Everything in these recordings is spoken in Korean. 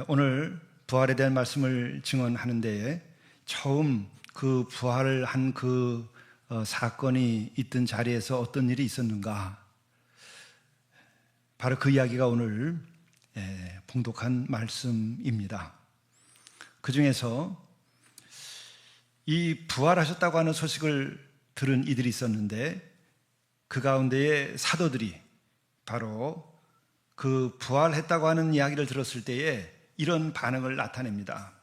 오늘 부활에 대한 말씀을 증언하는 데에 처음 그 부활을 한 그 사건이 있던 자리에서 어떤 일이 있었는가, 바로 그 이야기가 오늘 봉독한 말씀입니다. 그 중에서 이 부활하셨다고 하는 소식을 들은 이들이 있었는데, 그 가운데에 사도들이 바로 그 부활했다고 하는 이야기를 들었을 때에 이런 반응을 나타냅니다.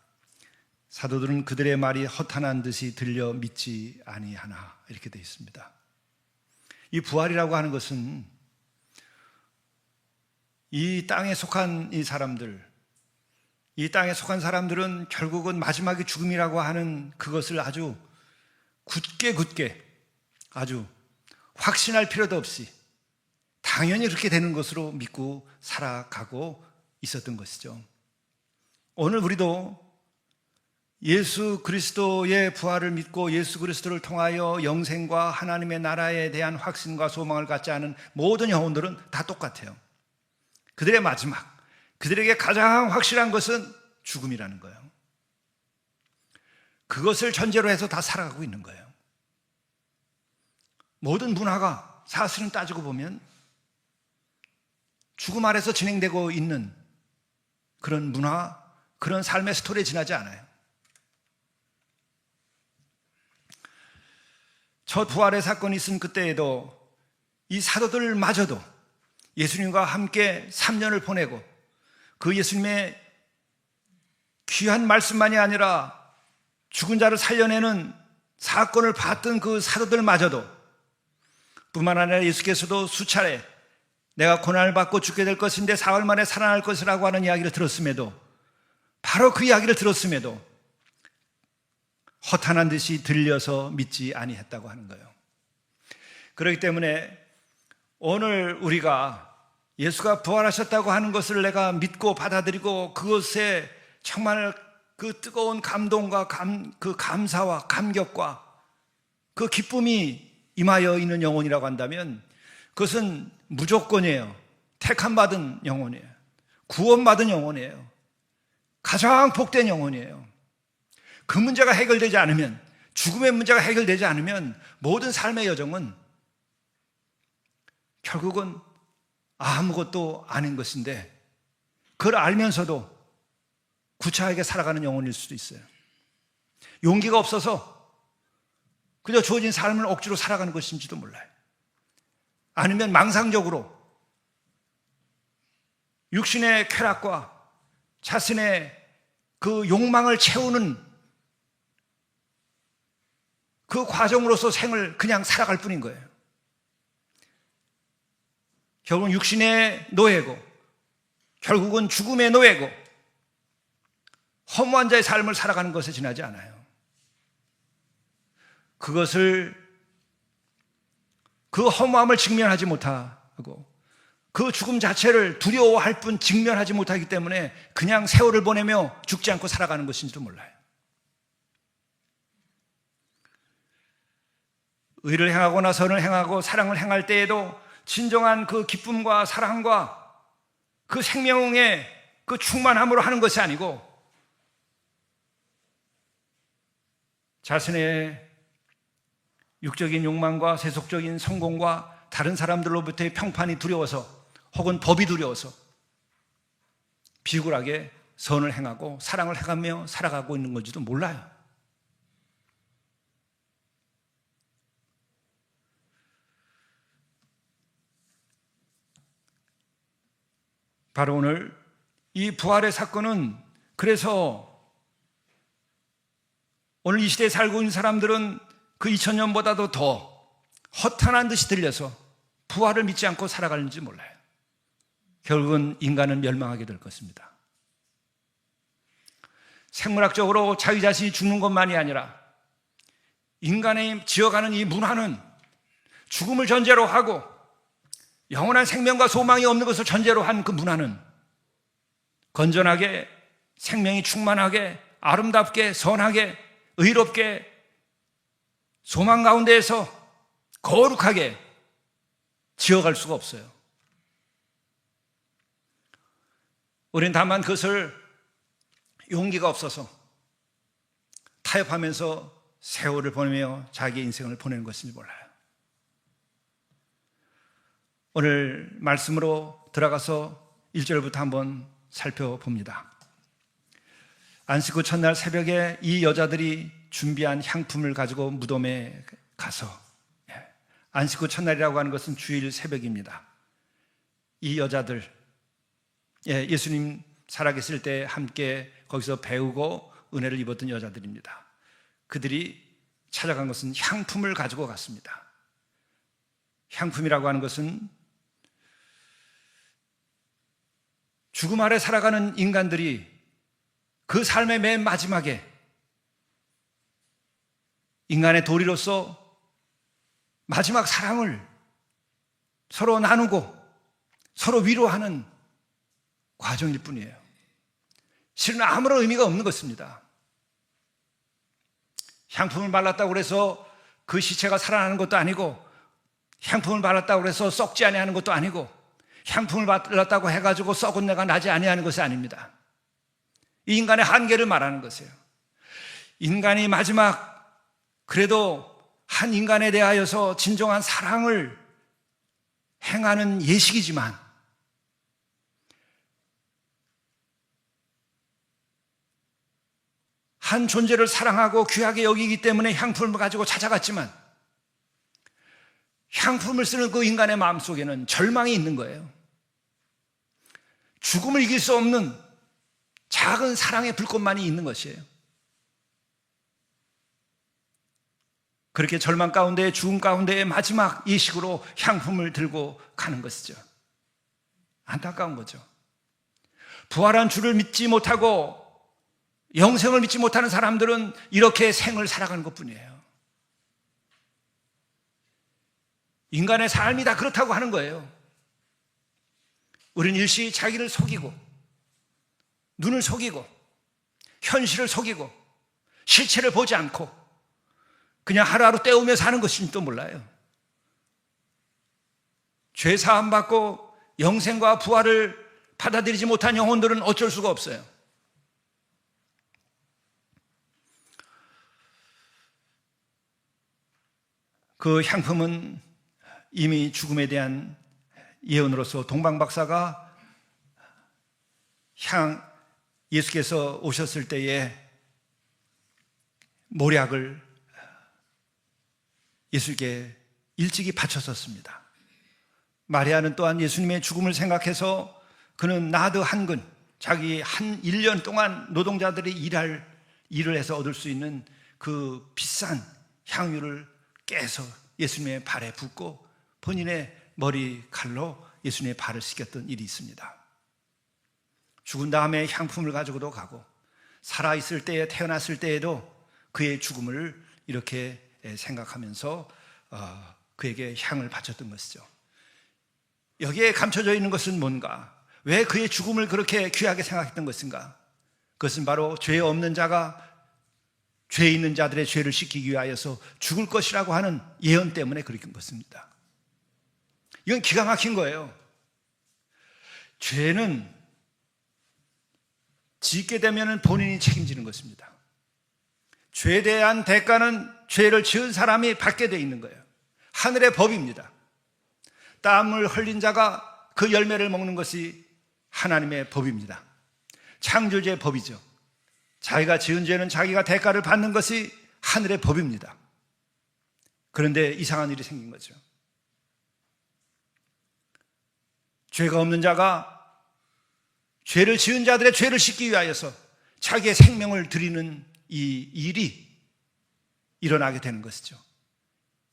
사도들은 그들의 말이 허탄한 듯이 들려 믿지 아니하나, 이렇게 되어 있습니다. 이 부활이라고 하는 것은 이 땅에 속한 이 사람들, 이 땅에 속한 사람들은 결국은 마지막에 죽음이라고 하는 그것을 아주 굳게 아주 확신할 필요도 없이 당연히 그렇게 되는 것으로 믿고 살아가고 있었던 것이죠. 오늘 우리도 예수 그리스도의 부활을 믿고 예수 그리스도를 통하여 영생과 하나님의 나라에 대한 확신과 소망을 갖지 않은 모든 영혼들은 다 똑같아요. 그들의 마지막, 그들에게 가장 확실한 것은 죽음이라는 거예요. 그것을 전제로 해서 다 살아가고 있는 거예요. 모든 문화가 사실은 따지고 보면 죽음 아래서 진행되고 있는 그런 문화, 그런 삶의 스토리에 지나지 않아요. 첫 부활의 사건이 있은 그때에도 이 사도들마저도 예수님과 함께 3년을 보내고 그 예수님의 귀한 말씀만이 아니라 죽은 자를 살려내는 사건을 봤던 그 사도들마저도, 뿐만 아니라 예수께서도 수차례 내가 고난을 받고 죽게 될 것인데 사흘 만에 살아날 것이라고 하는 이야기를 들었음에도, 바로 그 이야기를 들었음에도 허탄한 듯이 들려서 믿지 아니했다고 하는 거예요. 그렇기 때문에 오늘 우리가 예수가 부활하셨다고 하는 것을 내가 믿고 받아들이고 그것에 정말 그 뜨거운 감동과 그 감사와 감격과 그 기쁨이 임하여 있는 영혼이라고 한다면 그것은 무조건이에요. 택함받은 영혼이에요. 구원받은 영혼이에요. 가장 복된 영혼이에요. 그 문제가 해결되지 않으면, 죽음의 문제가 해결되지 않으면 모든 삶의 여정은 결국은 아무것도 아닌 것인데, 그걸 알면서도 구차하게 살아가는 영혼일 수도 있어요. 용기가 없어서 그저 주어진 삶을 억지로 살아가는 것인지도 몰라요. 아니면 망상적으로 육신의 쾌락과 자신의 그 욕망을 채우는 그 과정으로서 생을 그냥 살아갈 뿐인 거예요. 결국은 육신의 노예고, 결국은 죽음의 노예고, 허무한 자의 삶을 살아가는 것에 지나지 않아요. 그 허무함을 직면하지 못하고 그 죽음 자체를 두려워할 뿐 직면하지 못하기 때문에 그냥 세월을 보내며 죽지 않고 살아가는 것인지도 몰라요. 의를 행하거나 선을 행하고 사랑을 행할 때에도 진정한 그 기쁨과 사랑과 그 생명의 그 충만함으로 하는 것이 아니고 자신의 육적인 욕망과 세속적인 성공과 다른 사람들로부터의 평판이 두려워서 혹은 법이 두려워서 비굴하게 선을 행하고 사랑을 해가며 살아가고 있는 건지도 몰라요. 바로 오늘 이 부활의 사건은, 그래서 오늘 이 시대에 살고 있는 사람들은 그 2000년보다도 더 허탄한 듯이 들려서 부활을 믿지 않고 살아가는지 몰라요. 결국은 인간은 멸망하게 될 것입니다. 생물학적으로 자기 자신이 죽는 것만이 아니라 인간의 지어가는 이 문화는 죽음을 전제로 하고 영원한 생명과 소망이 없는 것을 전제로 한 그 문화는 건전하게, 생명이 충만하게, 아름답게, 선하게, 의롭게, 소망 가운데에서 거룩하게 지어갈 수가 없어요. 우리는 다만 그것을 용기가 없어서 타협하면서 세월을 보내며 자기의 인생을 보내는 것인지 몰라요. 오늘 말씀으로 들어가서 1절부터 한번 살펴봅니다. 안식 후 첫날 새벽에 이 여자들이 준비한 향품을 가지고 무덤에 가서, 안식 후 첫날이라고 하는 것은 주일 새벽입니다. 이 여자들, 예수님 살아계실 때 함께 거기서 배우고 은혜를 입었던 여자들입니다. 그들이 찾아간 것은 향품을 가지고 갔습니다. 향품이라고 하는 것은 죽음 아래 살아가는 인간들이 그 삶의 맨 마지막에 인간의 도리로서 마지막 사랑을 서로 나누고 서로 위로하는 과정일 뿐이에요. 실은 아무런 의미가 없는 것입니다. 향품을 발랐다고 해서 그 시체가 살아나는 것도 아니고, 향품을 발랐다고 해서 썩지 아니하는 것도 아니고, 향품을 발랐다고 해가지고 썩은 내가 나지 아니하는 것이 아닙니다. 이 인간의 한계를 말하는 것이에요. 인간이 마지막 그래도 한 인간에 대하여서 진정한 사랑을 행하는 예식이지만, 한 존재를 사랑하고 귀하게 여기기 때문에 향품을 가지고 찾아갔지만, 향품을 쓰는 그 인간의 마음속에는 절망이 있는 거예요. 죽음을 이길 수 없는 작은 사랑의 불꽃만이 있는 것이에요. 그렇게 절망 가운데, 죽음 가운데의 마지막 예식으로 향품을 들고 가는 것이죠. 안타까운 거죠. 부활한 주를 믿지 못하고 영생을 믿지 못하는 사람들은 이렇게 생을 살아가는 것뿐이에요. 인간의 삶이 다 그렇다고 하는 거예요. 우린 일시 자기를 속이고, 눈을 속이고, 현실을 속이고, 실체를 보지 않고 그냥 하루하루 때우며 사는 것인지도 몰라요. 죄 사함 받고 영생과 부활을 받아들이지 못한 영혼들은 어쩔 수가 없어요. 그 향품은 이미 죽음에 대한 예언으로서 동방박사가 예수께서 오셨을 때에 모략을 예수께 일찍이 바쳤었습니다. 마리아는 또한 예수님의 죽음을 생각해서 그는 나드 한 근, 자기 한 1년 동안 노동자들이 일을 해서 얻을 수 있는 그 비싼 향유를 깨서 예수님의 발에 붓고 본인의 머리칼로 예수님의 발을 씻겼던 일이 있습니다. 죽은 다음에 향품을 가지고도 가고, 살아있을 때에, 태어났을 때에도 그의 죽음을 이렇게 생각하면서 그에게 향을 바쳤던 것이죠. 여기에 감춰져 있는 것은 뭔가? 왜 그의 죽음을 그렇게 귀하게 생각했던 것인가? 그것은 바로 죄 없는 자가 죄 있는 자들의 죄를 씻기기 위하여서 죽을 것이라고 하는 예언 때문에 그렇게 한 것입니다. 이건 기가 막힌 거예요. 죄는 짓게 되면 본인이 책임지는 것입니다. 죄에 대한 대가는 죄를 지은 사람이 받게 되어 있는 거예요. 하늘의 법입니다. 땀을 흘린 자가 그 열매를 먹는 것이 하나님의 법입니다. 창조주의 법이죠. 자기가 지은 죄는 자기가 대가를 받는 것이 하늘의 법입니다. 그런데 이상한 일이 생긴 거죠. 죄가 없는 자가 죄를 지은 자들의 죄를 씻기 위하여서 자기의 생명을 드리는 이 일이 일어나게 되는 것이죠.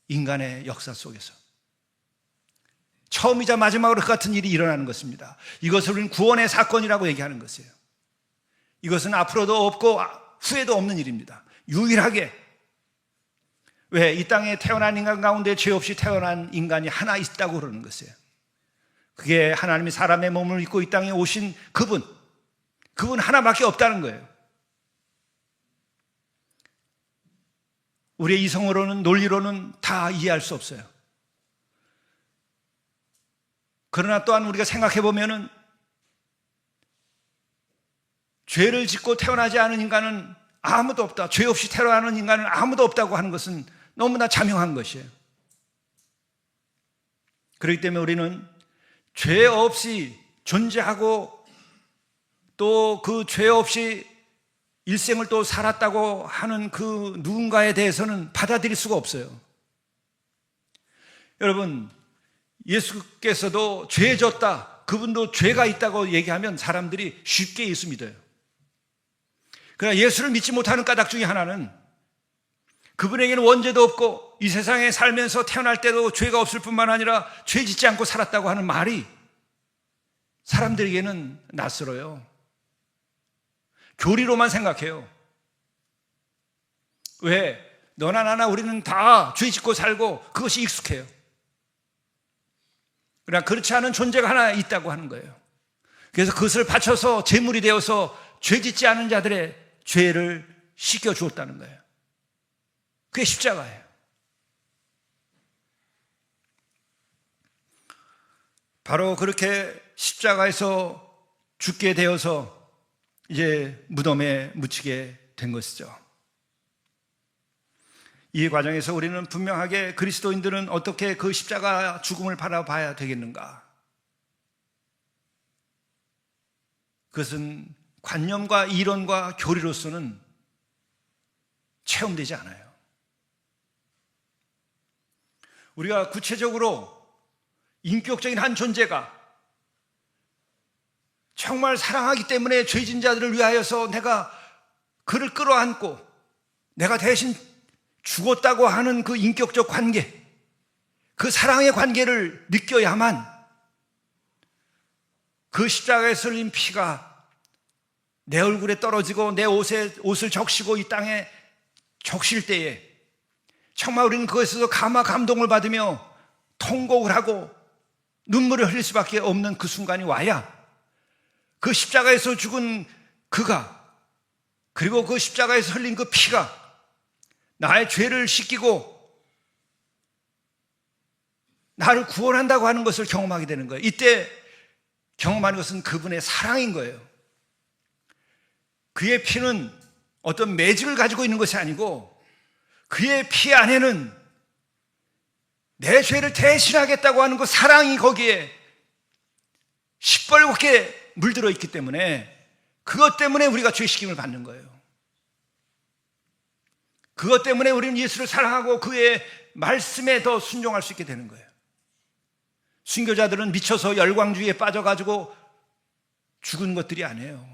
인간의 역사 속에서 처음이자 마지막으로 그 같은 일이 일어나는 것입니다. 이것을 우리는 구원의 사건이라고 얘기하는 것이에요. 이것은 앞으로도 없고 후에도 없는 일입니다. 유일하게, 왜 이 땅에 태어난 인간 가운데 죄 없이 태어난 인간이 하나 있다고 그러는 것이에요. 그게 하나님이 사람의 몸을 입고 이 땅에 오신 그분 하나밖에 없다는 거예요. 우리의 이성으로는, 논리로는 다 이해할 수 없어요. 그러나 또한 우리가 생각해 보면은 죄를 짓고 태어나지 않은 인간은 아무도 없다. 죄 없이 태어나는 인간은 아무도 없다고 하는 것은 너무나 자명한 것이에요. 그렇기 때문에 우리는 죄 없이 존재하고 또 그 죄 없이 일생을 또 살았다고 하는 그 누군가에 대해서는 받아들일 수가 없어요. 여러분, 예수께서도 죄 졌다, 그분도 죄가 있다고 얘기하면 사람들이 쉽게 예수 믿어요. 그러나 예수를 믿지 못하는 까닭 중에 하나는 그분에게는 원죄도 없고 이 세상에 살면서 태어날 때도 죄가 없을 뿐만 아니라 죄 짓지 않고 살았다고 하는 말이 사람들에게는 낯설어요. 교리로만 생각해요. 왜? 너나 나나 우리는 다 죄 짓고 살고 그것이 익숙해요. 그러나 그렇지 않은 존재가 하나 있다고 하는 거예요. 그래서 그것을 바쳐서 제물이 되어서 죄 짓지 않은 자들의 죄를 씻겨 주었다는 거예요. 그게 십자가예요. 바로 그렇게 십자가에서 죽게 되어서 이제 무덤에 묻히게 된 것이죠. 이 과정에서 우리는 분명하게 그리스도인들은 어떻게 그 십자가 죽음을 바라봐야 되겠는가? 그것은 관념과 이론과 교리로서는 체험되지 않아요. 우리가 구체적으로 인격적인 한 존재가 정말 사랑하기 때문에 죄진 자들을 위하여서 내가 그를 끌어안고 내가 대신 죽었다고 하는 그 인격적 관계, 그 사랑의 관계를 느껴야만 그 십자가에 흘린 피가 내 얼굴에 떨어지고 내 옷을 적시고 이 땅에 적실 때에 정말 우리는 그것에서 감동을 받으며 통곡을 하고 눈물을 흘릴 수밖에 없는 그 순간이 와야 그 십자가에서 죽은 그가, 그리고 그 십자가에서 흘린 그 피가 나의 죄를 씻기고 나를 구원한다고 하는 것을 경험하게 되는 거예요. 이때 경험하는 것은 그분의 사랑인 거예요. 그의 피는 어떤 매직을 가지고 있는 것이 아니고 그의 피 안에는 내 죄를 대신하겠다고 하는 그 사랑이 거기에 시뻘겋게 물들어 있기 때문에 그것 때문에 우리가 죄식임을 받는 거예요. 그것 때문에 우리는 예수를 사랑하고 그의 말씀에 더 순종할 수 있게 되는 거예요. 순교자들은 미쳐서 열광주의에 빠져가지고 죽은 것들이 아니에요.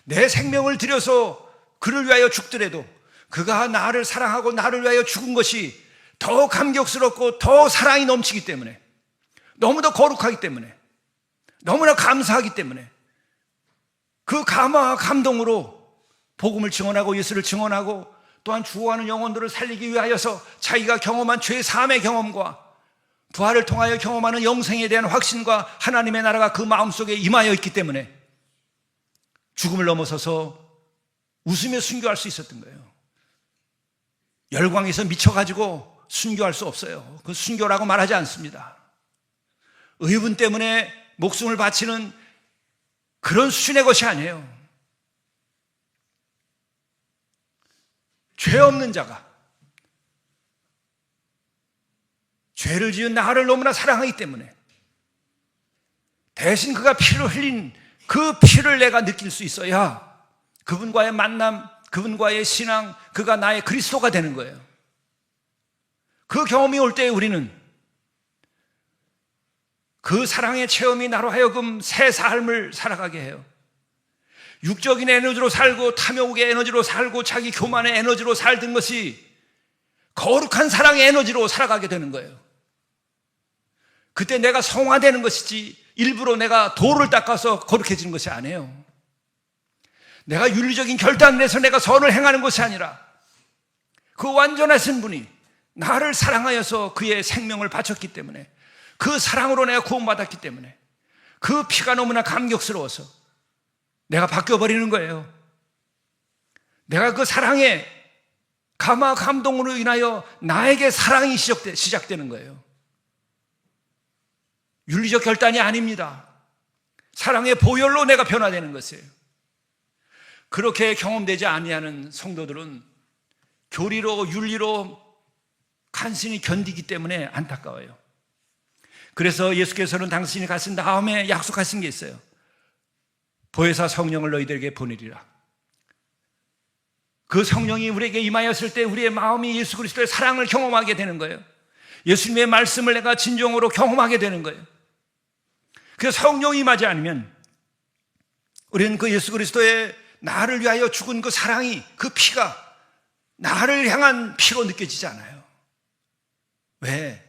내 생명을 들여서 그를 위하여 죽더라도 그가 나를 사랑하고 나를 위하여 죽은 것이 더 감격스럽고 더 사랑이 넘치기 때문에, 너무도 거룩하기 때문에, 너무나 감사하기 때문에 그 감화와 감동으로 복음을 증언하고 예수를 증언하고 또한 죽어가는 영혼들을 살리기 위하여서 자기가 경험한 죄 사함의 경험과 부활을 통하여 경험하는 영생에 대한 확신과 하나님의 나라가 그 마음속에 임하여 있기 때문에 죽음을 넘어서서 웃으며 순교할 수 있었던 거예요. 열광에서 미쳐가지고 순교할 수 없어요. 그 순교라고 말하지 않습니다. 의분 때문에 목숨을 바치는 그런 수준의 것이 아니에요. 죄 없는 자가 죄를 지은 나를 너무나 사랑하기 때문에 대신 그가 피를 흘린 그 피를 내가 느낄 수 있어야 그분과의 만남, 그분과의 신앙, 그가 나의 그리스도가 되는 거예요. 그 경험이 올 때 우리는 그 사랑의 체험이 나로 하여금 새 삶을 살아가게 해요. 육적인 에너지로 살고 탐욕의 에너지로 살고 자기 교만의 에너지로 살던 것이 거룩한 사랑의 에너지로 살아가게 되는 거예요. 그때 내가 성화되는 것이지 일부러 내가 도를 닦아서 거룩해지는 것이 아니에요. 내가 윤리적인 결단을 해서 내가 선을 행하는 것이 아니라 그 완전하신 분이 나를 사랑하여서 그의 생명을 바쳤기 때문에, 그 사랑으로 내가 구원받았기 때문에 그 피가 너무나 감격스러워서 내가 바뀌어버리는 거예요. 내가 그 사랑의 감화 감동으로 인하여 나에게 사랑이 시작되는 거예요. 윤리적 결단이 아닙니다. 사랑의 보혈로 내가 변화되는 것이에요. 그렇게 경험되지 아니하는 성도들은 교리로 윤리로 간신히 견디기 때문에 안타까워요. 그래서 예수께서는 당신이 가신 다음에 약속하신 게 있어요. 보혜사 성령을 너희들에게 보내리라. 그 성령이 우리에게 임하였을 때 우리의 마음이 예수 그리스도의 사랑을 경험하게 되는 거예요. 예수님의 말씀을 내가 진정으로 경험하게 되는 거예요. 그래서 성령이 임하지 않으면 우리는 그 예수 그리스도의 나를 위하여 죽은 그 사랑이, 그 피가 나를 향한 피로 느껴지지 않아요. 왜?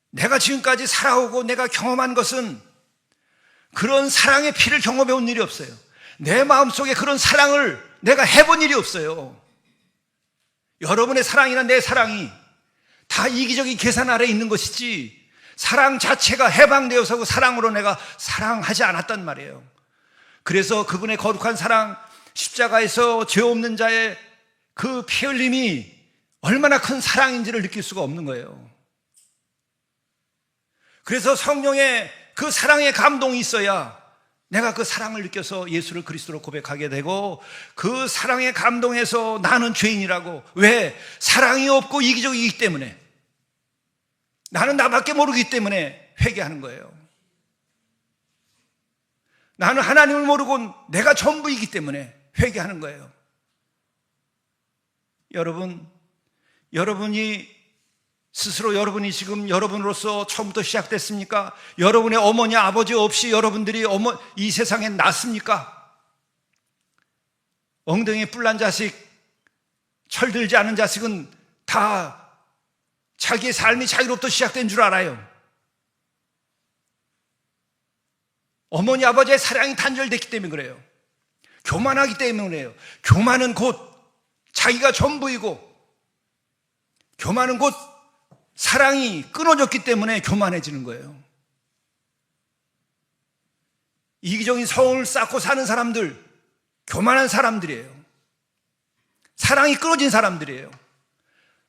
내가 지금까지 살아오고 내가 경험한 것은 그런 사랑의 피를 경험해 온 일이 없어요. 내 마음속에 그런 사랑을 내가 해본 일이 없어요. 여러분의 사랑이나 내 사랑이 다 이기적인 계산 아래에 있는 것이지 사랑 자체가 해방되어서 그 사랑으로 내가 사랑하지 않았단 말이에요. 그래서 그분의 거룩한 사랑, 십자가에서 죄 없는 자의 그 피 흘림이 얼마나 큰 사랑인지를 느낄 수가 없는 거예요. 그래서 성령의 그 사랑의 감동이 있어야 내가 그 사랑을 느껴서 예수를 그리스도로 고백하게 되고, 그 사랑의 감동에서 나는 죄인이라고. 왜? 사랑이 없고 이기적이기 때문에, 나는 나밖에 모르기 때문에 회개하는 거예요. 나는 하나님을 모르고 내가 전부이기 때문에 회개하는 거예요. 여러분이 스스로 여러분이 지금 여러분으로서 처음부터 시작됐습니까? 여러분의 어머니 아버지 없이 여러분들이 이 세상에 났습니까? 엉덩이에 뿔난 자식, 철들지 않은 자식은 다 자기의 삶이 자기로부터 시작된 줄 알아요. 어머니 아버지의 사랑이 단절됐기 때문에 그래요. 교만하기 때문에 그래요. 교만은 곧 자기가 전부이고, 교만은 곧 사랑이 끊어졌기 때문에 교만해지는 거예요. 이기적인 성을 쌓고 사는 사람들, 교만한 사람들이에요. 사랑이 끊어진 사람들이에요.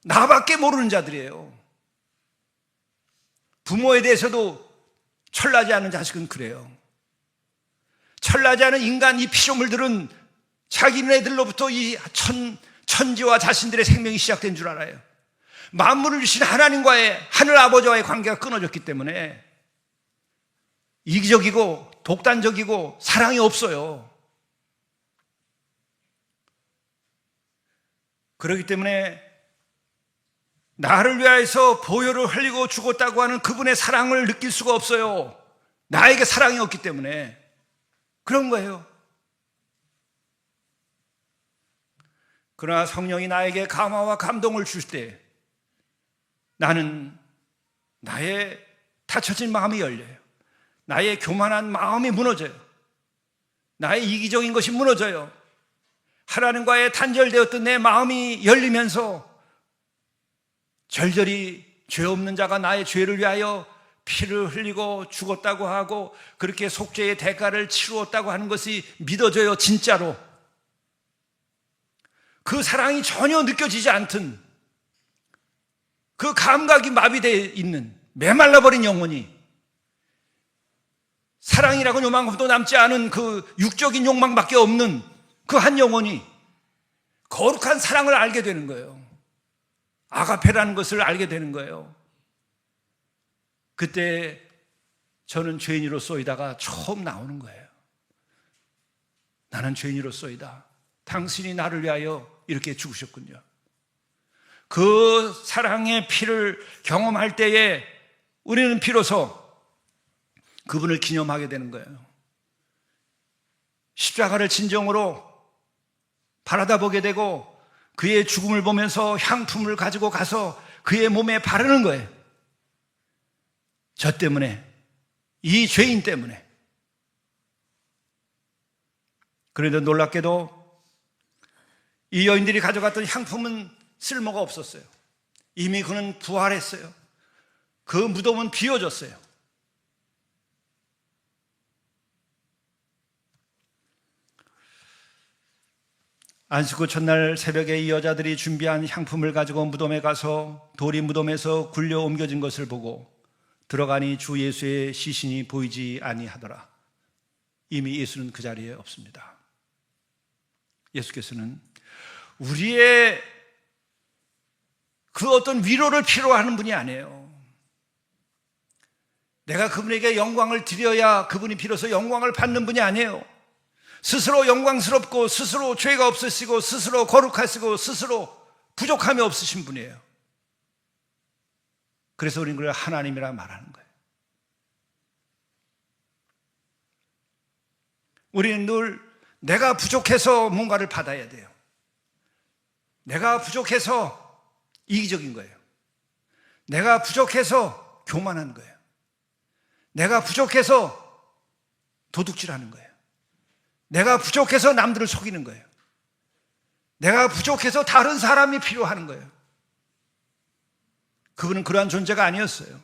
나밖에 모르는 자들이에요. 부모에 대해서도 철나지 않은 자식은 그래요. 철나지 않은 인간, 이 피조물들은 자기네들로부터 이 천지와 자신들의 생명이 시작된 줄 알아요. 만물을 주신 하나님과의, 하늘 아버지와의 관계가 끊어졌기 때문에 이기적이고 독단적이고 사랑이 없어요. 그렇기 때문에 나를 위하여서 보혈을 흘리고 죽었다고 하는 그분의 사랑을 느낄 수가 없어요. 나에게 사랑이 없기 때문에 그런 거예요. 그러나 성령이 나에게 감화와 감동을 줄 때 나는 나의 닫혀진 마음이 열려요. 나의 교만한 마음이 무너져요. 나의 이기적인 것이 무너져요. 하나님과의 단절되었던 내 마음이 열리면서 절절히 죄 없는 자가 나의 죄를 위하여 피를 흘리고 죽었다고 하고 그렇게 속죄의 대가를 치루었다고 하는 것이 믿어져요. 진짜로. 그 사랑이 전혀 느껴지지 않던, 그 감각이 마비되어 있는 메말라버린 영혼이, 사랑이라고 요만큼도 남지 않은 그 육적인 욕망밖에 없는 그 한 영혼이 거룩한 사랑을 알게 되는 거예요. 아가페라는 것을 알게 되는 거예요. 그때 저는 죄인으로서이다가 처음 나오는 거예요. 나는 죄인으로서이다. 당신이 나를 위하여 이렇게 죽으셨군요. 그 사랑의 피를 경험할 때에 우리는 비로소 그분을 기념하게 되는 거예요. 십자가를 진정으로 바라다 보게 되고 그의 죽음을 보면서 향품을 가지고 가서 그의 몸에 바르는 거예요. 저 때문에, 이 죄인 때문에. 그런데 놀랍게도 이 여인들이 가져갔던 향품은 쓸모가 없었어요. 이미 그는 부활했어요. 그 무덤은 비워졌어요. 안식 후 첫날 새벽에 이 여자들이 준비한 향품을 가지고 무덤에 가서 돌이 무덤에서 굴려 옮겨진 것을 보고 들어가니 주 예수의 시신이 보이지 아니하더라. 이미 예수는 그 자리에 없습니다. 예수께서는 우리의 그 어떤 위로를 필요로 하는 분이 아니에요. 내가 그분에게 영광을 드려야 그분이 비로소 영광을 받는 분이 아니에요. 스스로 영광스럽고 스스로 죄가 없으시고 스스로 거룩하시고 스스로 부족함이 없으신 분이에요. 그래서 우리는 그걸 하나님이라 말하는 거예요. 우리는 늘 내가 부족해서 뭔가를 받아야 돼요. 내가 부족해서 이기적인 거예요. 내가 부족해서 교만한 거예요. 내가 부족해서 도둑질하는 거예요. 내가 부족해서 남들을 속이는 거예요. 내가 부족해서 다른 사람이 필요한 거예요. 그분은 그러한 존재가 아니었어요.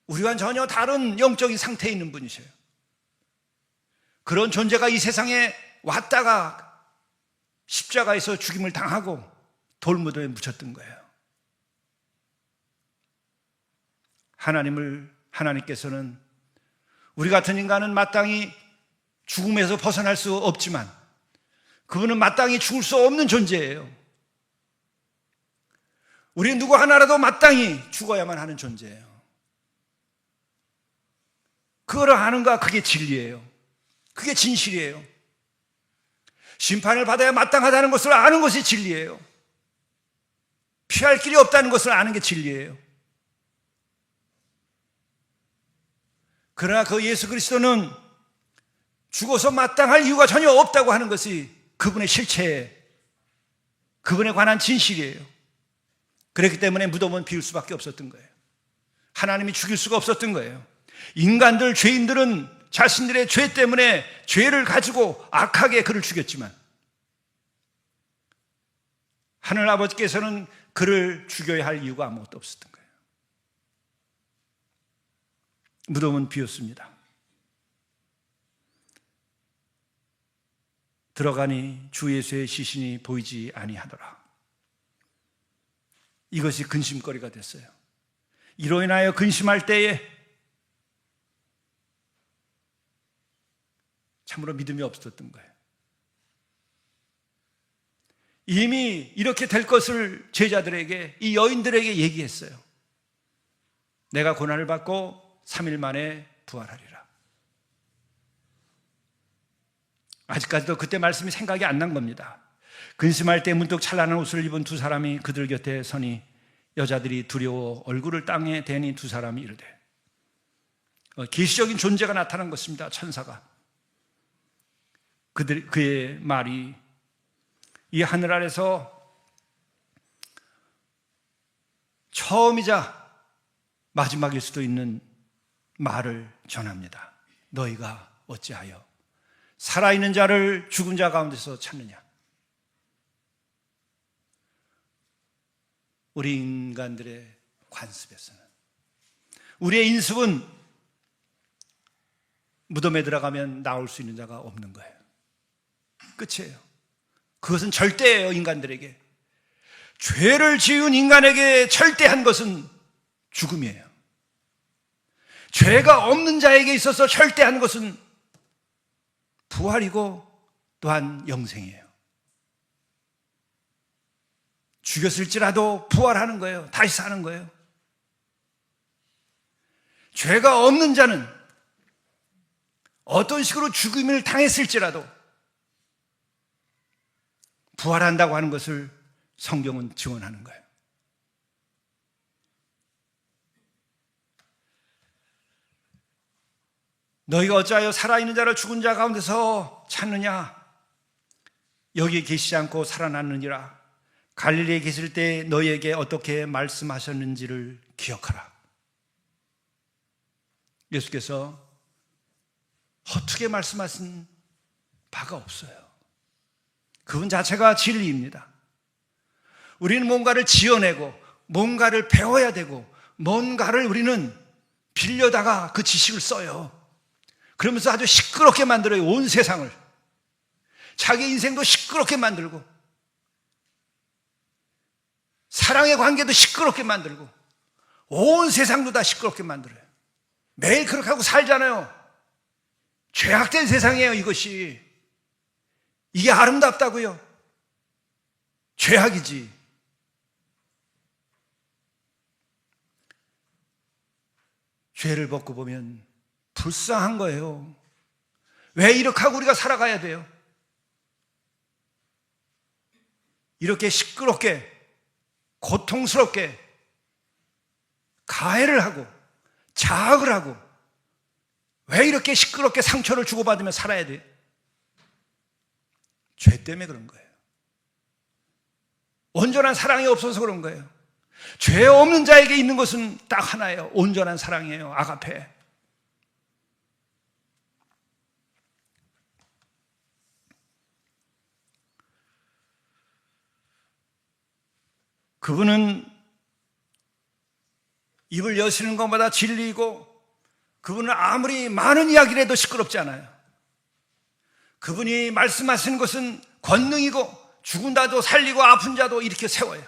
우리와는 전혀 다른 영적인 상태에 있는 분이세요. 그런 존재가 이 세상에 왔다가 십자가에서 죽임을 당하고 돌무덤에 묻혔던 거예요. 하나님께서는 우리 같은 인간은 마땅히 죽음에서 벗어날 수 없지만 그분은 마땅히 죽을 수 없는 존재예요. 우리 누구 하나라도 마땅히 죽어야만 하는 존재예요. 그거를 아는가? 그게 진리예요. 그게 진실이에요. 심판을 받아야 마땅하다는 것을 아는 것이 진리예요. 피할 길이 없다는 것을 아는 게 진리예요. 그러나 그 예수 그리스도는 죽어서 마땅할 이유가 전혀 없다고 하는 것이 그분의 실체에, 그분에 관한 진실이에요. 그렇기 때문에 무덤은 비울 수밖에 없었던 거예요. 하나님이 죽일 수가 없었던 거예요. 인간들, 죄인들은 자신들의 죄 때문에 죄를 가지고 악하게 그를 죽였지만 하늘 아버지께서는 그를 죽여야 할 이유가 아무것도 없었던 거예요. 무덤은 비었습니다. 들어가니 주 예수의 시신이 보이지 아니하더라. 이것이 근심거리가 됐어요. 이로 인하여 근심할 때에 참으로 믿음이 없었던 거예요. 이미 이렇게 될 것을 제자들에게, 이 여인들에게 얘기했어요. 내가 고난을 받고 3일 만에 부활하리라. 아직까지도 그때 말씀이 생각이 안 난 겁니다. 근심할 때 문득 찬란한 옷을 입은 두 사람이 그들 곁에 서니 여자들이 두려워 얼굴을 땅에 대니 두 사람이 이르되, 계시적인 존재가 나타난 것입니다. 천사가. 그의 말이 이 하늘 아래서 처음이자 마지막일 수도 있는 말을 전합니다. 너희가 어찌하여 살아있는 자를 죽은 자 가운데서 찾느냐? 우리 인간들의 관습에서는, 우리의 인습은 무덤에 들어가면 나올 수 있는 자가 없는 거예요. 끝이에요. 그것은 절대예요. 인간들에게 죄를 지은 인간에게 절대한 것은 죽음이에요. 죄가 없는 자에게 있어서 절대한 것은 부활이고 또한 영생이에요. 죽였을지라도 부활하는 거예요. 다시 사는 거예요. 죄가 없는 자는 어떤 식으로 죽임을 당했을지라도 부활한다고 하는 것을 성경은 증언하는 거예요. 너희가 어찌하여 살아있는 자를 죽은 자 가운데서 찾느냐? 여기에 계시지 않고 살아났느니라. 갈릴리에 계실 때 너희에게 어떻게 말씀하셨는지를 기억하라. 예수께서 허투게 말씀하신 바가 없어요. 그분 자체가 진리입니다. 우리는 뭔가를 지어내고 뭔가를 배워야 되고 뭔가를 우리는 빌려다가 그 지식을 써요. 그러면서 아주 시끄럽게 만들어요. 온 세상을. 자기 인생도 시끄럽게 만들고 사랑의 관계도 시끄럽게 만들고 온 세상도 다 시끄럽게 만들어요. 매일 그렇게 하고 살잖아요. 죄악된 세상이에요, 이것이. 이게 아름답다고요? 죄악이지. 죄를 벗고 보면 불쌍한 거예요. 왜 이렇게 하고 우리가 살아가야 돼요? 이렇게 시끄럽게, 고통스럽게 가해를 하고 자학을 하고 왜 이렇게 시끄럽게 상처를 주고받으며 살아야 돼요? 죄 때문에 그런 거예요. 온전한 사랑이 없어서 그런 거예요. 죄 없는 자에게 있는 것은 딱 하나예요. 온전한 사랑이에요. 아가페. 그분은 입을 여시는 것마다 진리이고, 그분은 아무리 많은 이야기를 해도 시끄럽지 않아요. 그분이 말씀하시는 것은 권능이고, 죽은 자도 살리고 아픈 자도 일으켜 세워요.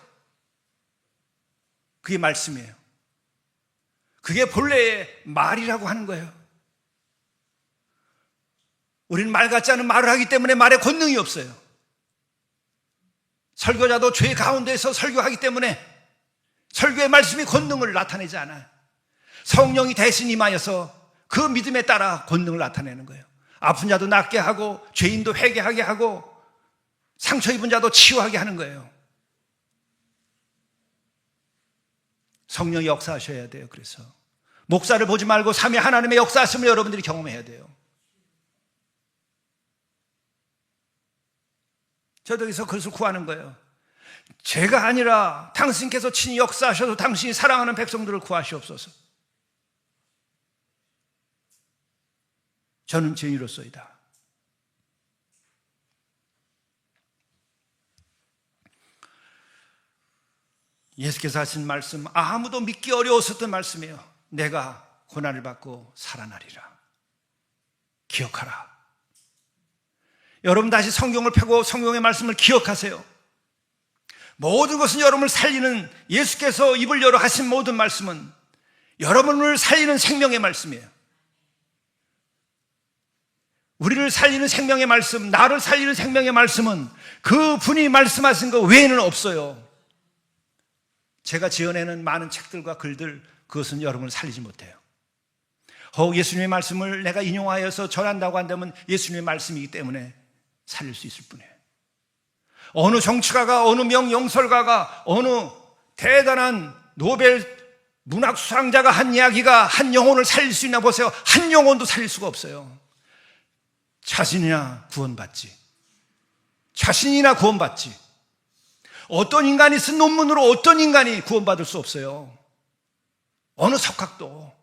그게 말씀이에요. 그게 본래의 말이라고 하는 거예요. 우리는 말 같지 않은 말을 하기 때문에 말에 권능이 없어요. 설교자도 죄 가운데서 설교하기 때문에 설교의 말씀이 권능을 나타내지 않아요. 성령이 대신 임하여서 그 믿음에 따라 권능을 나타내는 거예요. 아픈 자도 낫게 하고, 죄인도 회개하게 하고, 상처 입은 자도 치유하게 하는 거예요. 성령이 역사하셔야 돼요. 그래서 목사를 보지 말고 삼위 하나님의 역사하심을 여러분들이 경험해야 돼요. 저도 여기서 그것을 구하는 거예요. 제가 아니라 당신께서 친히 역사하셔서 당신이 사랑하는 백성들을 구하시옵소서. 저는 죄인으로서이다. 예수께서 하신 말씀, 아무도 믿기 어려웠었던 말씀이에요. 내가 고난을 받고 살아나리라. 기억하라. 여러분 다시 성경을 펴고 성경의 말씀을 기억하세요. 모든 것은 여러분을 살리는, 예수께서 입을 열어 하신 모든 말씀은 여러분을 살리는 생명의 말씀이에요. 우리를 살리는 생명의 말씀, 나를 살리는 생명의 말씀은 그 분이 말씀하신 것 외에는 없어요. 제가 지어내는 많은 책들과 글들, 그것은 여러분을 살리지 못해요. 혹 예수님의 말씀을 내가 인용하여서 전한다고 한다면 예수님의 말씀이기 때문에 살릴 수 있을 뿐이에요. 어느 정치가가, 어느 명영설가가, 어느 대단한 노벨 문학 수상자가 한 이야기가 한 영혼을 살릴 수 있나 보세요. 한 영혼도 살릴 수가 없어요. 자신이나 구원받지. 자신이나 구원받지. 어떤 인간이 쓴 논문으로 어떤 인간이 구원받을 수 없어요. 어느 석학도.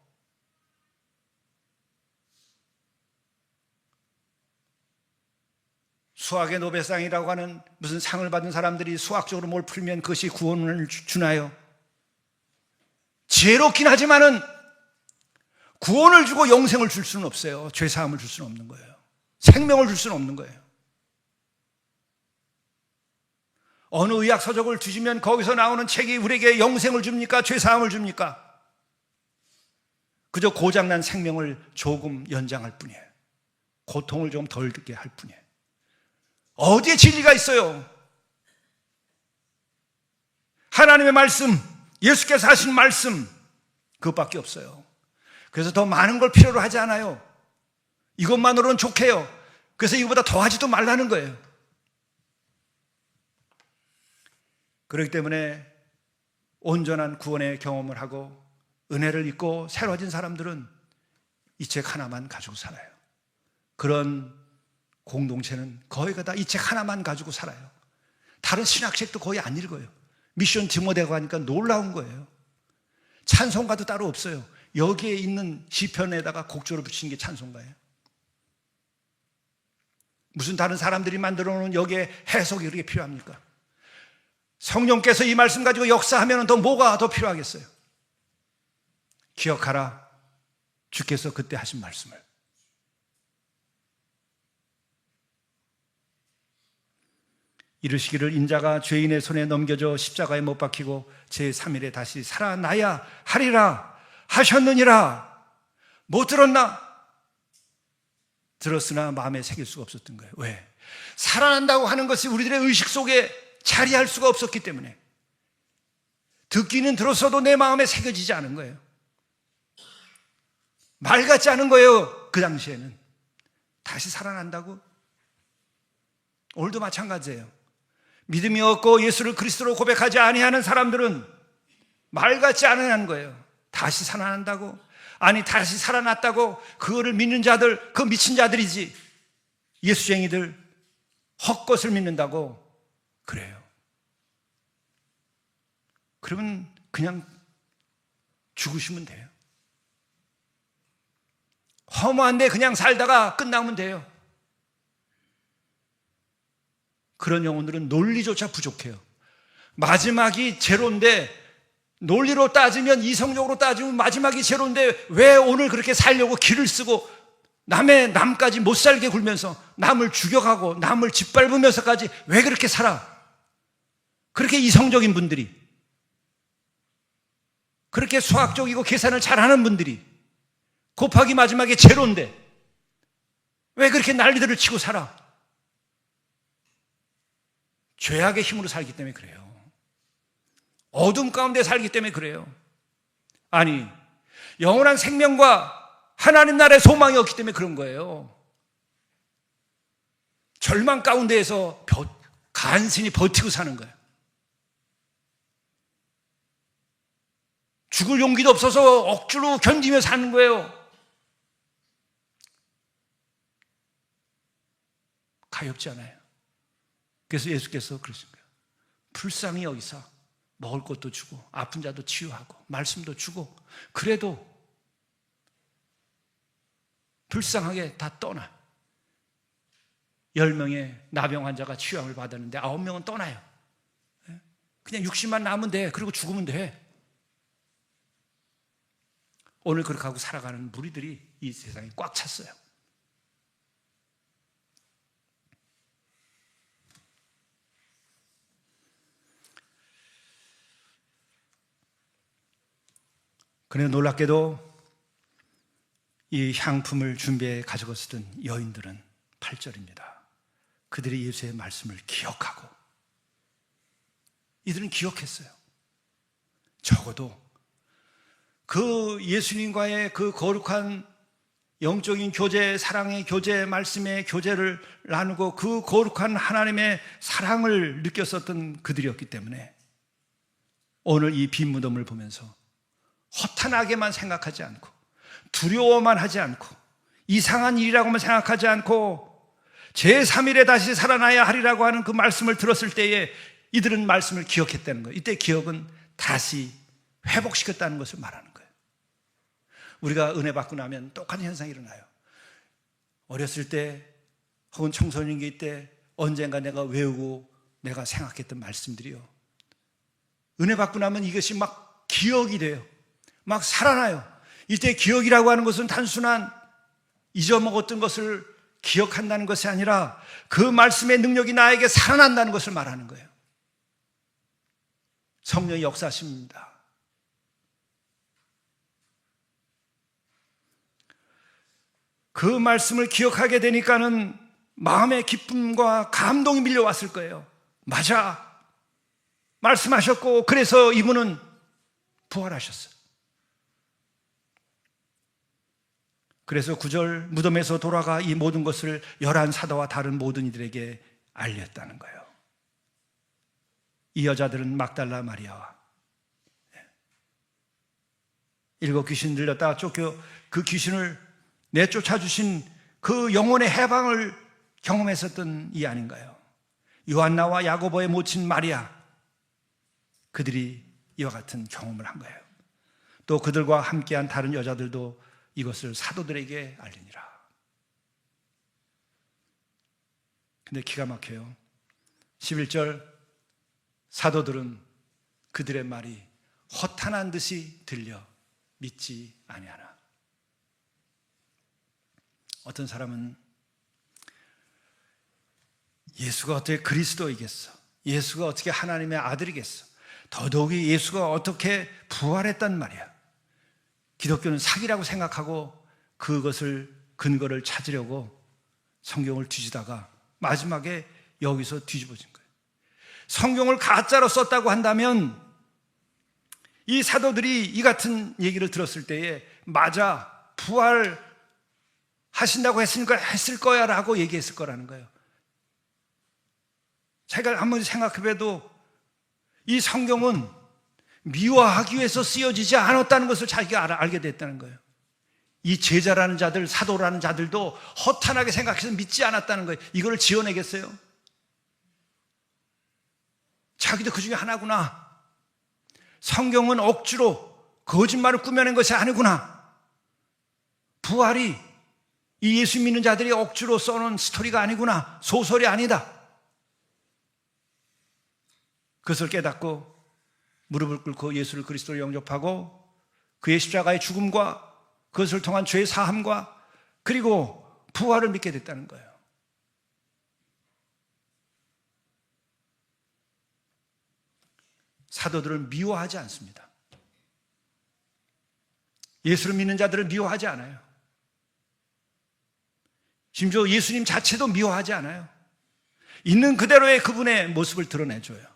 수학의 노벨상이라고 하는 무슨 상을 받은 사람들이 수학적으로 뭘 풀면 그것이 구원을 주나요? 지혜롭긴 하지만은 구원을 주고 영생을 줄 수는 없어요. 죄사함을 줄 수는 없는 거예요. 생명을 줄 수는 없는 거예요. 어느 의학 서적을 뒤지면 거기서 나오는 책이 우리에게 영생을 줍니까? 죄사함을 줍니까? 그저 고장난 생명을 조금 연장할 뿐이에요. 고통을 좀 덜 듣게 할 뿐이에요. 어디에 진리가 있어요? 하나님의 말씀, 예수께서 하신 말씀, 그것밖에 없어요. 그래서 더 많은 걸 필요로 하지 않아요. 이것만으로는 좋게요. 그래서 이거보다 더 하지도 말라는 거예요. 그렇기 때문에 온전한 구원의 경험을 하고 은혜를 입고 새로워진 사람들은 이 책 하나만 가지고 살아요. 그런 공동체는 거의가 다 이 책 하나만 가지고 살아요. 다른 신학책도 거의 안 읽어요. 미션 디모데고 하니까 놀라운 거예요. 찬송가도 따로 없어요. 여기에 있는 시편에다가 곡조를 붙이는 게 찬송가예요. 무슨 다른 사람들이 만들어 놓은 여기에 해석이 그렇게 필요합니까? 성령께서 이 말씀 가지고 역사하면 더 뭐가 더 필요하겠어요? 기억하라. 주께서 그때 하신 말씀을. 이르시기를 인자가 죄인의 손에 넘겨져 십자가에 못 박히고 제3일에 다시 살아나야 하리라 하셨느니라. 못 들었나? 들었으나 마음에 새길 수가 없었던 거예요. 왜? 살아난다고 하는 것이 우리들의 의식 속에 자리할 수가 없었기 때문에. 듣기는 들었어도 내 마음에 새겨지지 않은 거예요. 말 같지 않은 거예요. 그 당시에는. 다시 살아난다고? 오늘도 마찬가지예요. 믿음이 없고 예수를 그리스도로 고백하지 아니하는 사람들은 말 같지 않은 거예요. 다시 살아난다고? 아니, 다시 살아났다고 그거를 믿는 자들, 그 미친 자들이지. 예수쟁이들, 헛것을 믿는다고 그래요. 그러면 그냥 죽으시면 돼요. 허무한데 그냥 살다가 끝나면 돼요. 그런 영혼들은 논리조차 부족해요. 마지막이 제로인데, 논리로 따지면, 이성적으로 따지면 마지막이 제로인데 왜 오늘 그렇게 살려고 기를 쓰고 남까지 못 살게 굴면서 남을 죽여가고 남을 짓밟으면서까지 왜 그렇게 살아? 그렇게 이성적인 분들이, 그렇게 수학적이고 계산을 잘하는 분들이 곱하기 마지막에 제로인데 왜 그렇게 난리들을 치고 살아? 죄악의 힘으로 살기 때문에 그래요. 어둠 가운데 살기 때문에 그래요. 아니, 영원한 생명과 하나님 나라의 소망이 없기 때문에 그런 거예요. 절망 가운데에서 간신히 버티고 사는 거예요. 죽을 용기도 없어서 억지로 견디며 사는 거예요. 가엾지 않아요. 그래서 예수께서 그러신 거예요. 불쌍히 여기서 먹을 것도 주고 아픈 자도 치유하고 말씀도 주고, 그래도 불쌍하게 다 떠나. 10명의 나병 환자가 치유함을 받았는데 9명은 떠나요. 그냥 60만 남으면 돼. 그리고 죽으면 돼. 오늘 그렇게 하고 살아가는 무리들이 이 세상에 꽉 찼어요. 그런데 놀랍게도 이 향품을 준비해 가져갔었던 여인들은 8절입니다. 그들이 예수의 말씀을 기억하고, 이들은 기억했어요. 적어도 그 예수님과의 그 거룩한 영적인 교제, 사랑의 교제, 말씀의 교제를 나누고 그 거룩한 하나님의 사랑을 느꼈었던 그들이었기 때문에 오늘 이 빈 무덤을 보면서 허탄하게만 생각하지 않고, 두려워만 하지 않고, 이상한 일이라고만 생각하지 않고 제3일에 다시 살아나야 하리라고 하는 그 말씀을 들었을 때에 이들은 말씀을 기억했다는 거예요. 이때 기억은 다시 회복시켰다는 것을 말하는 거예요. 우리가 은혜 받고 나면 똑같은 현상이 일어나요. 어렸을 때 혹은 청소년기 때 언젠가 내가 외우고 내가 생각했던 말씀들이요, 은혜 받고 나면 이것이 막 기억이 돼요. 막 살아나요. 이때 기억이라고 하는 것은 단순한 잊어먹었던 것을 기억한다는 것이 아니라 그 말씀의 능력이 나에게 살아난다는 것을 말하는 거예요. 성령의 역사심입니다. 그 말씀을 기억하게 되니까는 마음의 기쁨과 감동이 밀려왔을 거예요. 맞아, 말씀하셨고 그래서 이분은 부활하셨어요. 그래서 9절, 무덤에서 돌아가 이 모든 것을 11 사도와 다른 모든 이들에게 알렸다는 거예요. 이 여자들은 막달라 마리아와 7 귀신 들렸다가 쫓겨 그 귀신을 내쫓아 주신 그 영혼의 해방을 경험했었던 이 아닌가요? 요한나와 야고보의 모친 마리아, 그들이 이와 같은 경험을 한 거예요. 또 그들과 함께한 다른 여자들도 이것을 사도들에게 알리니라. 근데 기가 막혀요. 11절, 사도들은 그들의 말이 허탄한 듯이 들려 믿지 아니하나. 어떤 사람은 예수가 어떻게 그리스도이겠어? 예수가 어떻게 하나님의 아들이겠어? 더더욱이 예수가 어떻게 부활했단 말이야? 기독교는 사기라고 생각하고 그것을 근거를 찾으려고 성경을 뒤지다가 마지막에 여기서 뒤집어진 거예요. 성경을 가짜로 썼다고 한다면 이 사도들이 이 같은 얘기를 들었을 때에 맞아, 부활하신다고 했으니까 했을 거야 라고 얘기했을 거라는 거예요. 제가 한번 생각해봐도 이 성경은 미화하기 위해서 쓰여지지 않았다는 것을 자기가 알게 됐다는 거예요. 이 제자라는 자들, 사도라는 자들도 허탄하게 생각해서 믿지 않았다는 거예요. 이걸 지어내겠어요? 자기도 그 중에 하나구나. 성경은 억지로 거짓말을 꾸며낸 것이 아니구나. 부활이 이 예수 믿는 자들이 억지로 써놓은 스토리가 아니구나. 소설이 아니다. 그것을 깨닫고 무릎을 꿇고 예수를 그리스도로 영접하고 그의 십자가의 죽음과 그것을 통한 죄의 사함과 그리고 부활을 믿게 됐다는 거예요. 사도들을 미워하지 않습니다. 예수를 믿는 자들을 미워하지 않아요. 심지어 예수님 자체도 미워하지 않아요. 있는 그대로의 그분의 모습을 드러내줘요.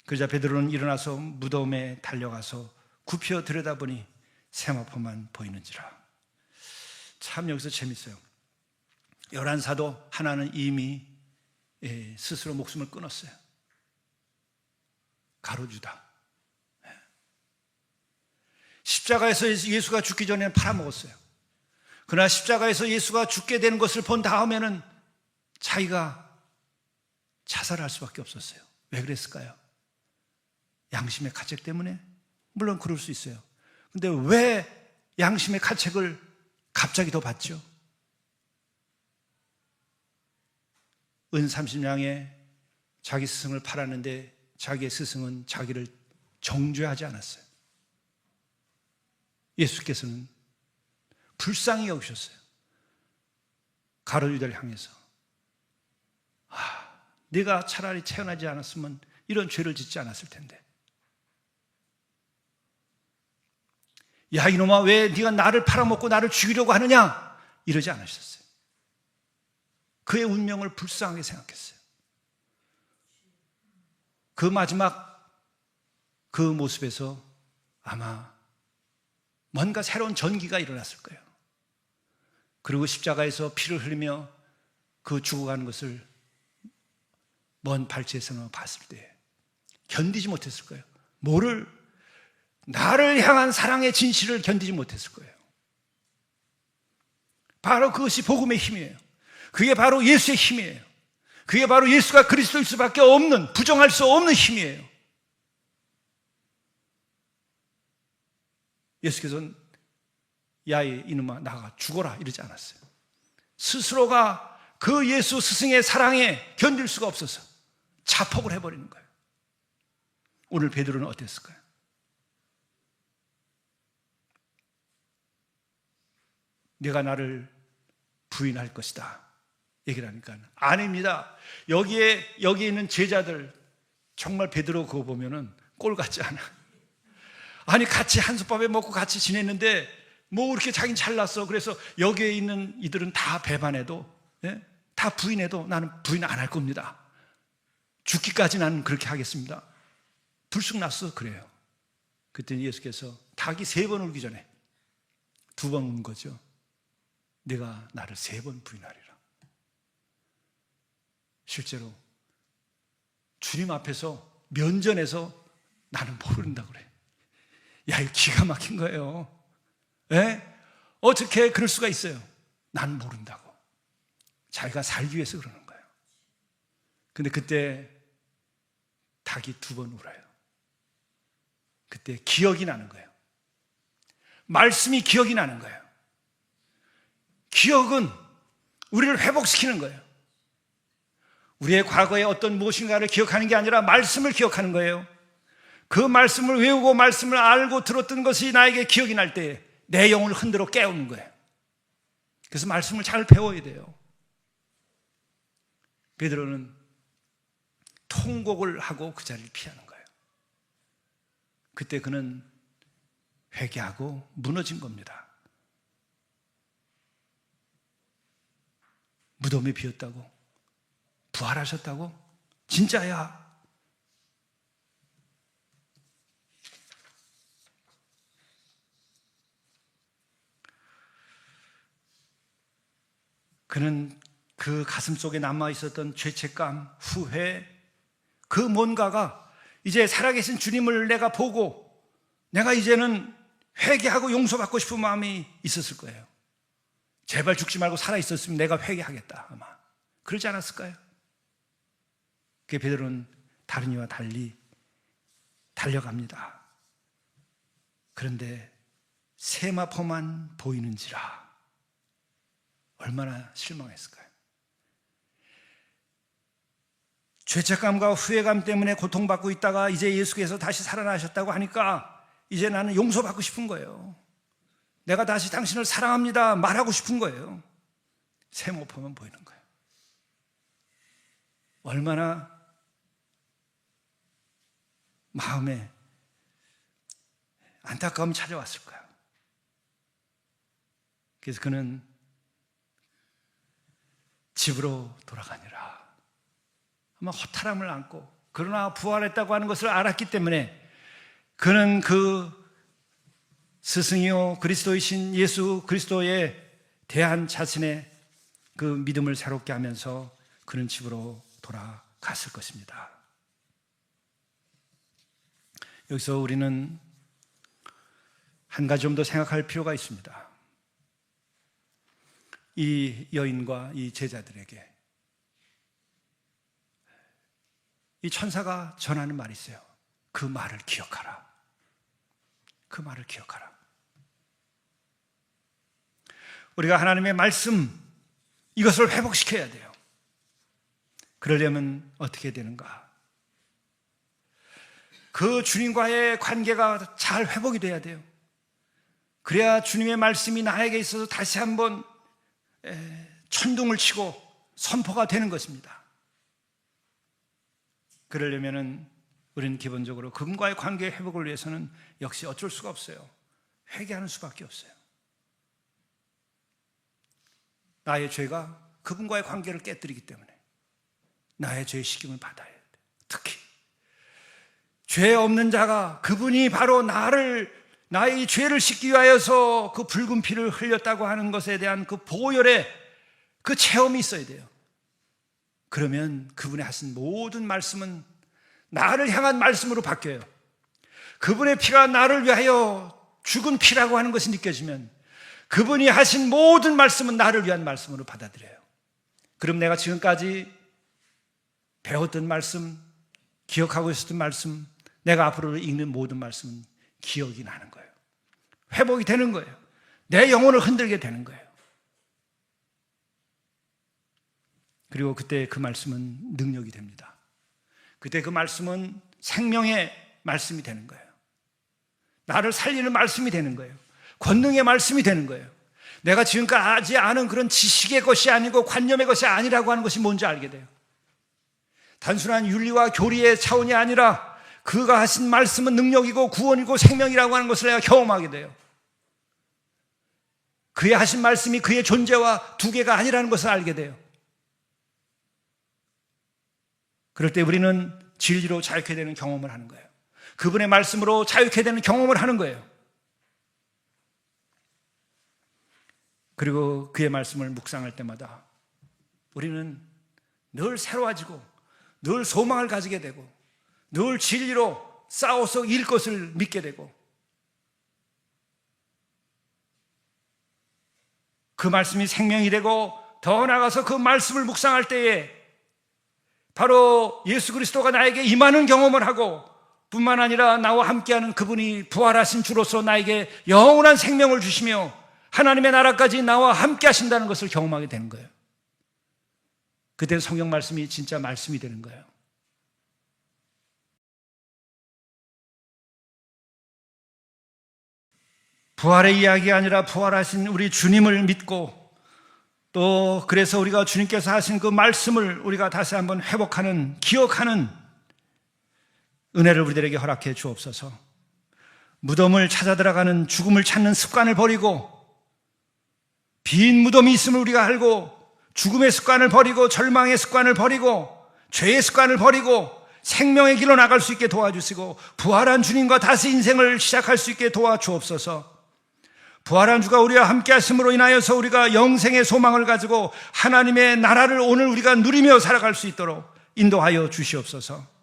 그러자 베드로는 일어나서 무덤에 달려가서 굽혀 들여다보니 세마포만 보이는지라. 참 여기서 재밌어요. 11사도 하나는 이미 스스로 목숨을 끊었어요. 가로주다. 십자가에서 예수가 죽기 전에 팔아먹었어요. 그러나 십자가에서 예수가 죽게 되는 것을 본 다음에는 자기가 자살할 수밖에 없었어요. 왜 그랬을까요? 양심의 가책 때문에? 물론 그럴 수 있어요. 근데 왜 양심의 가책을 갑자기 더 받죠? 은 30냥에 자기 스승을 팔았는데 자기의 스승은 자기를 정죄하지 않았어요. 예수께서는 불쌍히 여기셨어요. 가룟유다를 향해서 네가 차라리 태어나지 않았으면 이런 죄를 짓지 않았을 텐데. 야 이놈아, 왜 네가 나를 팔아먹고 나를 죽이려고 하느냐? 이러지 않으셨어요. 그의 운명을 불쌍하게 생각했어요. 그 마지막 그 모습에서 아마 뭔가 새로운 전기가 일어났을 거예요. 그리고 십자가에서 피를 흘리며 그 죽어가는 것을 먼 발치에서 봤을 때 견디지 못했을 거예요. 나를 향한 사랑의 진실을 견디지 못했을 거예요. 바로 그것이 복음의 힘이에요. 그게 바로 예수의 힘이에요. 그게 바로 예수가 그리스도일 수밖에 없는, 부정할 수 없는 힘이에요. 예수께서는 야 이놈아 나가 죽어라 이러지 않았어요. 스스로가 그 예수 스승의 사랑에 견딜 수가 없어서 자폭을 해버리는 거예요. 오늘 베드로는 어땠을까요? 내가 나를 부인할 것이다 얘기를 하니까 아닙니다. 여기에 있는 제자들 정말 베드로 그거 보면은 꼴 같지 않아. 아니 같이 한솥밥에 먹고 같이 지냈는데 뭐 그렇게 자긴 잘났어. 그래서 여기에 있는 이들은 다 배반해도 다 부인해도 나는 부인 안 할 겁니다. 죽기까지 나는 그렇게 하겠습니다. 불쑥 났어. 그래요. 그때 예수께서 닭이 3번 울기 전에 2번 운 거죠. 내가 나를 3번 부인하리라. 실제로 주님 앞에서 면전에서 나는 모른다고 그래. 야, 이거 기가 막힌 거예요. 어떻게 그럴 수가 있어요? 나는 모른다고. 자기가 살기 위해서 그러는 거예요. 근데 그때 닭이 2번 울어요. 그때 기억이 나는 거예요. 말씀이 기억이 나는 거예요. 기억은 우리를 회복시키는 거예요. 우리의 과거에 어떤 무엇인가를 기억하는 게 아니라 말씀을 기억하는 거예요. 그 말씀을 외우고 말씀을 알고 들었던 것이 나에게 기억이 날 때 내 영을 흔들어 깨우는 거예요. 그래서 말씀을 잘 배워야 돼요. 베드로는 통곡을 하고 그 자리를 피하는 거예요. 그때 그는 회개하고 무너진 겁니다. 무덤이 비었다고? 부활하셨다고? 진짜야? 그는 그 가슴 속에 남아 있었던 죄책감, 후회, 그 뭔가가 이제 살아계신 주님을 내가 보고 내가 이제는 회개하고 용서받고 싶은 마음이 있었을 거예요. 제발 죽지 말고 살아있었으면 내가 회개하겠다, 아마 그러지 않았을까요? 그 베드로는 다른 이와 달리 달려갑니다. 그런데 세마포만 보이는지라 얼마나 실망했을까요? 죄책감과 후회감 때문에 고통받고 있다가 이제 예수께서 다시 살아나셨다고 하니까 이제 나는 용서받고 싶은 거예요. 내가 다시 당신을 사랑합니다 말하고 싶은 거예요. 세모포만 보이는 거예요. 얼마나 마음에 안타까움이 찾아왔을까요? 그래서 그는 집으로 돌아가니라. 아마 허탈함을 안고, 그러나 부활했다고 하는 것을 알았기 때문에 그는 그 스승이요 그리스도이신 예수 그리스도에 대한 자신의 그 믿음을 새롭게 하면서 그는 집으로 돌아갔을 것입니다. 여기서 우리는 한 가지 좀 더 생각할 필요가 있습니다. 이 여인과 이 제자들에게 이 천사가 전하는 말이 있어요. 그 말을 기억하라. 그 말을 기억하라. 우리가 하나님의 말씀, 이것을 회복시켜야 돼요. 그러려면 어떻게 되는가? 그 주님과의 관계가 잘 회복이 돼야 돼요. 그래야 주님의 말씀이 나에게 있어서 다시 한번 천둥을 치고 선포가 되는 것입니다. 그러려면 우리는 기본적으로 그분과의 관계 회복을 위해서는 역시 어쩔 수가 없어요. 회개하는 수밖에 없어요. 나의 죄가 그분과의 관계를 깨뜨리기 때문에 나의 죄의 식임을 받아야 돼요. 특히 죄 없는 자가, 그분이 바로 나의 죄를 씻기 위하여서 그 붉은 피를 흘렸다고 하는 것에 대한 그 보혈의 그 체험이 있어야 돼요. 그러면 그분의 하신 모든 말씀은 나를 향한 말씀으로 바뀌어요. 그분의 피가 나를 위하여 죽은 피라고 하는 것이 느껴지면 그분이 하신 모든 말씀은 나를 위한 말씀으로 받아들여요. 그럼 내가 지금까지 배웠던 말씀, 기억하고 있었던 말씀, 내가 앞으로 읽는 모든 말씀은 기억이 나는 거예요. 회복이 되는 거예요. 내 영혼을 흔들게 되는 거예요. 그리고 그때 그 말씀은 능력이 됩니다. 그때 그 말씀은 생명의 말씀이 되는 거예요. 나를 살리는 말씀이 되는 거예요. 권능의 말씀이 되는 거예요. 내가 지금까지 아는 그런 지식의 것이 아니고 관념의 것이 아니라고 하는 것이 뭔지 알게 돼요. 단순한 윤리와 교리의 차원이 아니라 그가 하신 말씀은 능력이고 구원이고 생명이라고 하는 것을 내가 경험하게 돼요. 그의 하신 말씀이 그의 존재와 두 개가 아니라는 것을 알게 돼요. 그럴 때 우리는 진리로 자유케 되는 경험을 하는 거예요. 그분의 말씀으로 자유케 되는 경험을 하는 거예요. 그리고 그의 말씀을 묵상할 때마다 우리는 늘 새로워지고 늘 소망을 가지게 되고 늘 진리로 싸워서 이길 것을 믿게 되고 그 말씀이 생명이 되고 더 나아가서 그 말씀을 묵상할 때에 바로 예수 그리스도가 나에게 임하는 경험을 하고 뿐만 아니라 나와 함께하는 그분이 부활하신 주로서 나에게 영원한 생명을 주시며 하나님의 나라까지 나와 함께 하신다는 것을 경험하게 되는 거예요. 그때는 성경 말씀이 진짜 말씀이 되는 거예요. 부활의 이야기가 아니라 부활하신 우리 주님을 믿고 또 그래서 우리가 주님께서 하신 그 말씀을 우리가 다시 한번 회복하는, 기억하는 은혜를 우리들에게 허락해 주옵소서. 무덤을 찾아 들어가는 죽음을 찾는 습관을 버리고, 빈 무덤이 있음을 우리가 알고, 죽음의 습관을 버리고, 절망의 습관을 버리고, 죄의 습관을 버리고 생명의 길로 나갈 수 있게 도와주시고, 부활한 주님과 다시 인생을 시작할 수 있게 도와주옵소서. 부활한 주가 우리와 함께 하심으로 인하여서 우리가 영생의 소망을 가지고 하나님의 나라를 오늘 우리가 누리며 살아갈 수 있도록 인도하여 주시옵소서.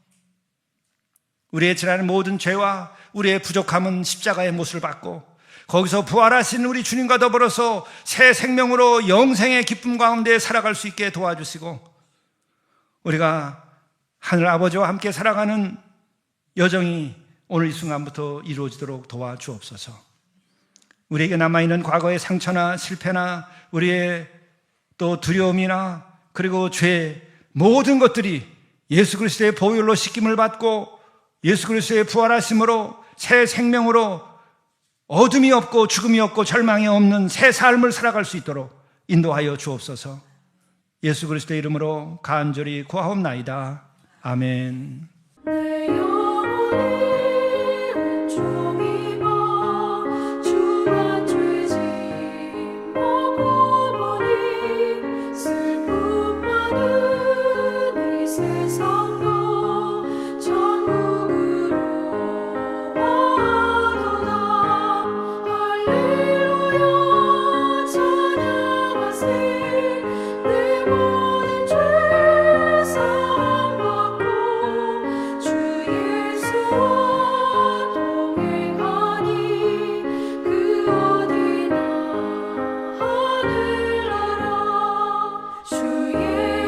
우리의 지나는 모든 죄와 우리의 부족함은 십자가의 못을 받고, 거기서 부활하신 우리 주님과 더불어서 새 생명으로 영생의 기쁨 가운데 살아갈 수 있게 도와주시고, 우리가 하늘 아버지와 함께 살아가는 여정이 오늘 이 순간부터 이루어지도록 도와주옵소서. 우리에게 남아있는 과거의 상처나 실패나 우리의 또 두려움이나 그리고 죄, 모든 것들이 예수 그리스도의 보혈로 씻김을 받고 예수 그리스도의 부활하심으로 새 생명으로 어둠이 없고 죽음이 없고 절망이 없는 새 삶을 살아갈 수 있도록 인도하여 주옵소서. 예수 그리스도의 이름으로 간절히 구하옵나이다. 아멘. 내 영혼이 종이와 주가 죄짐 먹고 보니 슬픔 많은 이 세상도 천국으로 와도다. 할렐루야 찬양하세. 내 모든 죄 사함 받고 주 예수와 동행하니 그 어디나 하늘나라. 주의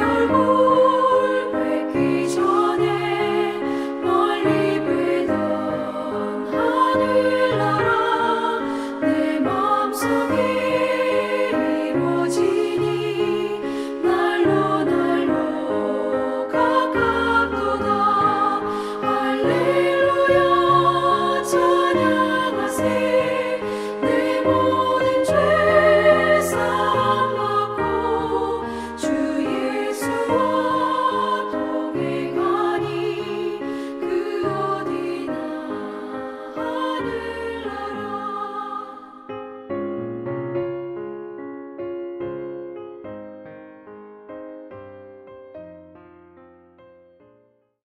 얼굴 뵙기 전에 멀리 뵈던 하늘나라. 내 마음속에 이루어지니 날로 가깝도다. 할렐루야 찬양하세. 내 모든 죄 사함 받고 주 예수와 동행하니 그 어디나 하늘나라.